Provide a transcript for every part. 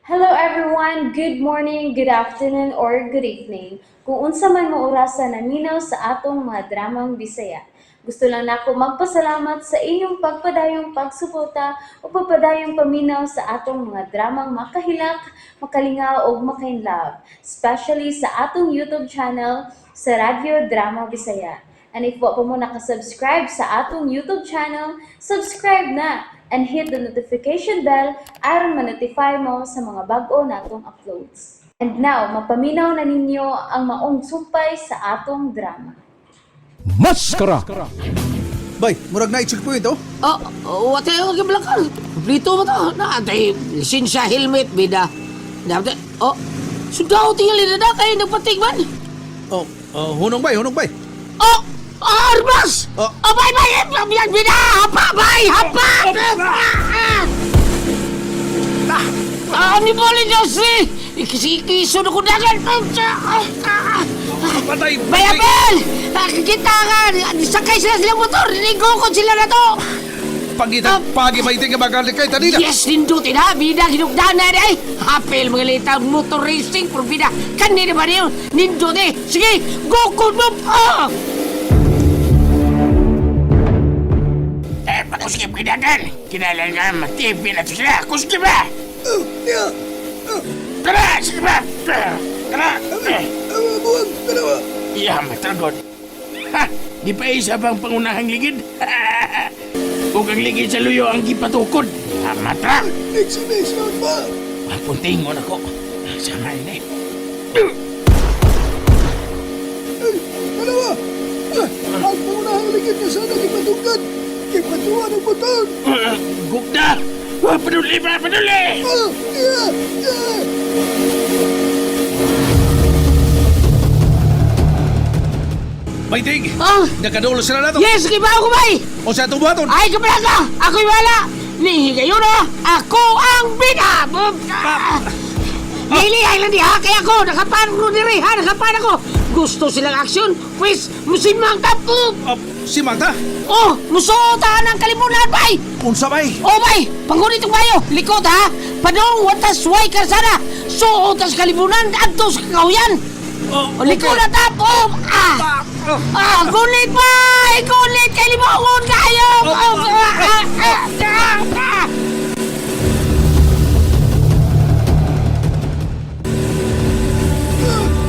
Hello everyone, good morning, good afternoon, or good evening. Kung unsa man mo orasan naminaw sa atong mga dramang Bisaya. Gusto lang nako magpasalamat sa inyong pagpadayong pagsuporta o pagpadayong paminaw sa atong mga dramang makahilak, makalingaw o makainlove, especially sa atong YouTube channel sa Radyo Drama Bisaya. And if wa pa mo nakasubscribe sa atong YouTube channel, subscribe na and hit the notification bell aron ma-notify mo sa mga bag-o natong uploads. And now, mapaminaw na ninyo ang maong sumpay sa atong drama. Maskara! Bay, murag na i-checkpoint oh. Wate yung kiblakal. Plito mo to. Naantay, lisensya, helmet, bida. Dapat, sudaw tinggalin na kayo nagpatigman. Hunong bay. Arbas! Oh. Bay, yan, bida! Hapa, bay! Hapa! Ni Boli Josri! Ikisunod ko dagan! Patay! Bay, Abel! Kita ka! Sakay sila motor! Nigukod sila na to! Pagi maiting ka magaling kay tanina. Yes, nindutin ha! Bida, kinugdana na eh! Hapil mga litaw motor racing for bida! Kanina ba niyo? Nindut eh! Sige! Gukod mo! Pakuskip kinagal! Kinalan nga matibin at sila! Kuskip ba? Tara! Sige ba? Tara! Buwan, kanawa. Iya, matragot! Ha! Di pa isa bang pangunahang ligid? Kung ang ligid sa luyo ang gipatukod! Matra! Exhibition pa. Puntingon ako! Sama ini! Kanawa. Ang pangunahang ligid na sana kipatukan. Kipatuan ang motor. Gugda! Paduli ba? Paduli! Maiting, Oh! nakadulo sila na to. Yes! Kiba ako bay! O sa itong buhaton. Ay, kaplaga! Ako'y wala! Nihi kayo na! Ako ang bida! Nilihay lang diha! Kaya ako! Nakapan ko diri ha! Nakapan ako! Gusto silang aksyon? Pues, musimang tapo! Si Magda. Oh! Musuotahan ng kalimunan, bay! Unsa bay? Oh, bay! Panggunit ang bayo! Likod ha! Padong watas way karsada! Suotas kalimunan! Adtos kakahuyan! Likod na tapo! Gunit bay! Gunit! Kalimunan kayo!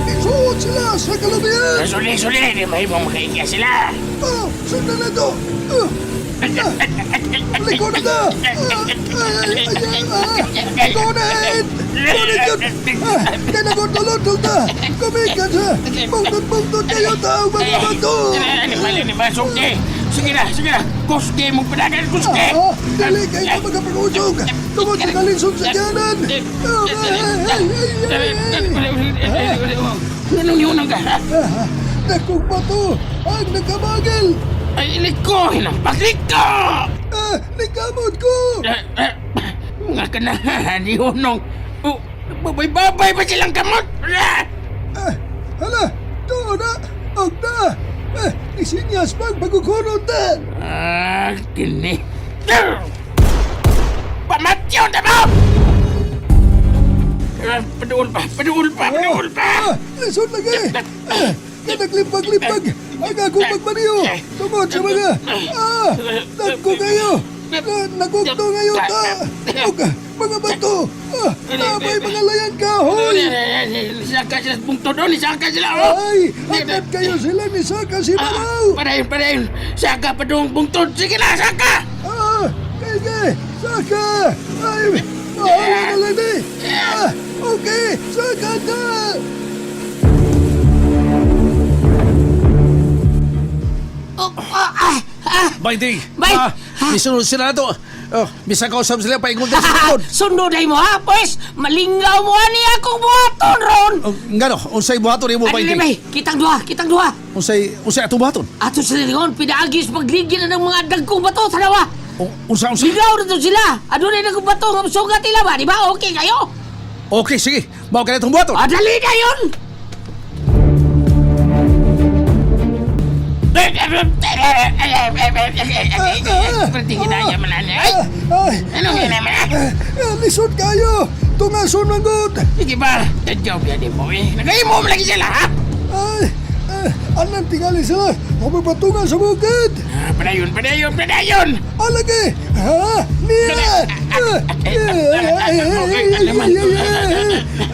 Isuot sila sa kalubihan. Suli! Di may mong makaingya sila! Sundan na to. Likod na ka. Gunit! Gunit yun. Kaya nagotulotol ta. Kumikan sa. Bungtut kayo tao mga bato. Ni ba? Sige na! Kuski mong padagan! Kuski! Dali kayo magpag-usog. Tungod sa kalinsod sa kanan. Anong yunang ka? Nakong bato. Ang nagkabagal. Ay, iliko! Hinampak ko! Nagkamot ko. Mga kanahan, yunong! Babay pa silang kamot! Hala, doon na. Og na. Isinyas pag pagkukunod na. Kini! Pamatyon na mo! Paduol pa! Lisod lagi. Naglimpag-limpag. Ang akong magmaniyo. Tungod sa mga. Nagko kayo. Nagugto ngayon ta. Og mga bato. Namay mga layang kahoy. Saka sila bungto doon! Saka sila! Ay, agad kayo sila ni Saka si Mamaw. Padayon! Saka pa doon bungtod! Sige na! Saka! Kaya, Saka. Ay, mahawa na lang eh. Okay, Saka na. Bay, Bay! Isunod sila na to. Bisa kausap sila paingon tayo sa likod. Sunod ay mo ha! Pues, malingaw mo ani akong buhaton ron! Ngano, unsay buhaton imo Ano Bay? na bay? Kitang duha! Unsay atong buhaton? Ato sa lingon, pinaagis pagligil na ng mga dagkong bato sa nawa! Unsa? Ligaw na to sila! Ano na yung bato ng sugat nila ba? Di ba? Okay kayo? Okay, sige. Mao ka na itong buhaton. Dali na yun! Berarti kita aja menanya. Ano yun naman? Lisod kayo. patungason man gud. Sige ba? Tadyaw yan mo eh. Nagaymo mo lagi sila, ha? Ay, anong tingali sila? Ako patungan sa bukid. Padayon, padayon, padayon! Alagi! Ha? Niya!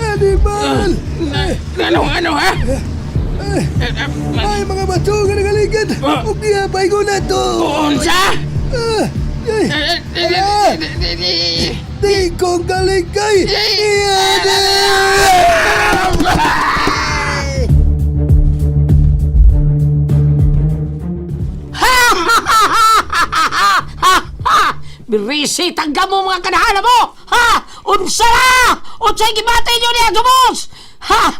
Animal! Ano, ha? Ay, mga bato nga nagaligid! Huwag niya, paigo na to! Unsa? Di kong kaligay! Birisi, tangga mo mga kanahala mo! Ha? Unsa na? Unsa'y gibatay nyo niya, Jumos? Ha?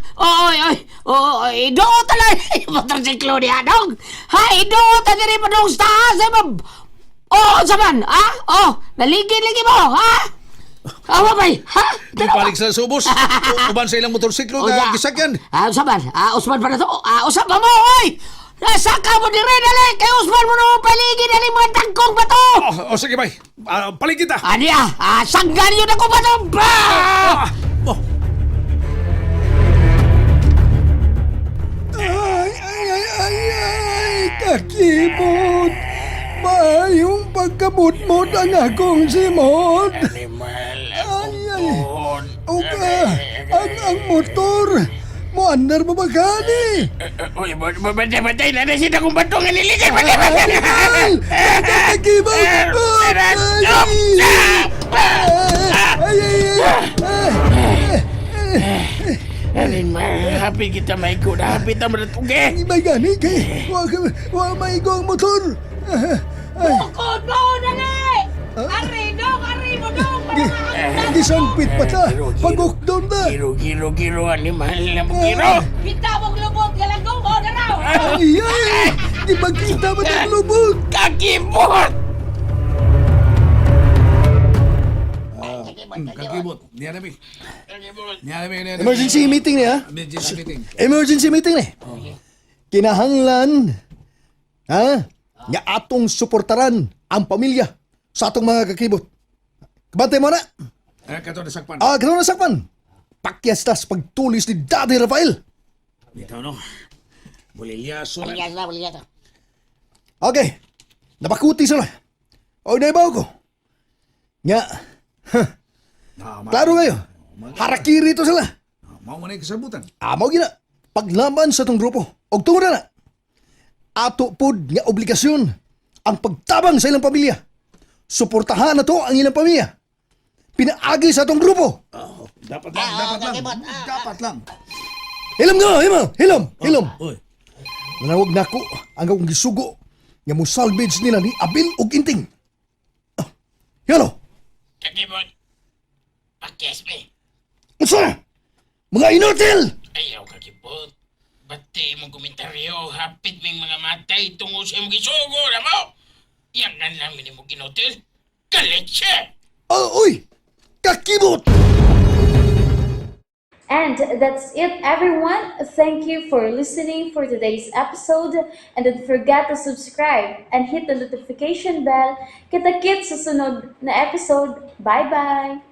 Oy, idoo talay! Motorsiklo niya, dong! Ha? Idoo talay pa dong sa taas, unsa man? Ha? Naligid-ligi mo, ha? Awa bay, ha? Di palig sa subos. Uban sa ilang motorsiklo nga gisakyan. Unsa man? Usman pa na to? Usap pa mo, oy! Nasaka mo dire, dali! Kay Usman mo na paligid na mga tangkong bato! O sige bay, palig kita. Aniya, sanggan yun ako bato! Ay, kakibot! Maayong pagkamot-mot ang akong simot! Ang motor! Muandar mo ba gani? Uy, batay na siya kung bato nga niligay! Batay! Kakibot! Alin happy kita may ko na happy ta maratuge! May gani kay wa maigo ang motor! Bukod mo na ni! Ari mo dong! Gisangpit pa ta! Pag-lockdown na! Giro, animal na mo giro! Kita mong lubot ka lang o na raw! Ay! Di magkita mo ng lubot! Kakibot! Kakibot, niya namin. Emergency meeting niya? Emergency meeting. Emergency meeting ni. Kinahanglan nga atong suportaran ang pamilya sa atong mga kakibot. Kabante mo na. Kato na sakpan. Gano'n na sakpan. Pakyas tas pagtulis ni Daddy Rafael. Ito no. Bulilyaso na. Okay. Napakuti sila. O naibaw ko. Nga. Klaro kayo. Harakiri ito sila. Mau man ay kasabutan. Amaw gina. Paglaban sa itong grupo. O tungod na. Ato pod nga obligasyon ang pagtabang sa ilang pamilya. Suportahan na to ang ilang pamilya. Pinaagi sa itong grupo. Dapat lang. Hilom. Uy. Nanawag na ako ang akong gisugo nga mo salvage nila ni Abil ug Inting. Hello. Kakibot! Pakyas me! Unsa? Mga inutil! Ayaw kakibot! Bati mong komentaryo, hapit ming mga matay tungo sa iyong gisugo na mo! Yan na namin mo ginotil! Kaletse! Uy! Kakibot! And that's it, everyone. Thank you for listening for today's episode. And don't forget to subscribe and hit the notification bell. Kita-kits sa sunod na episode. Bye-bye!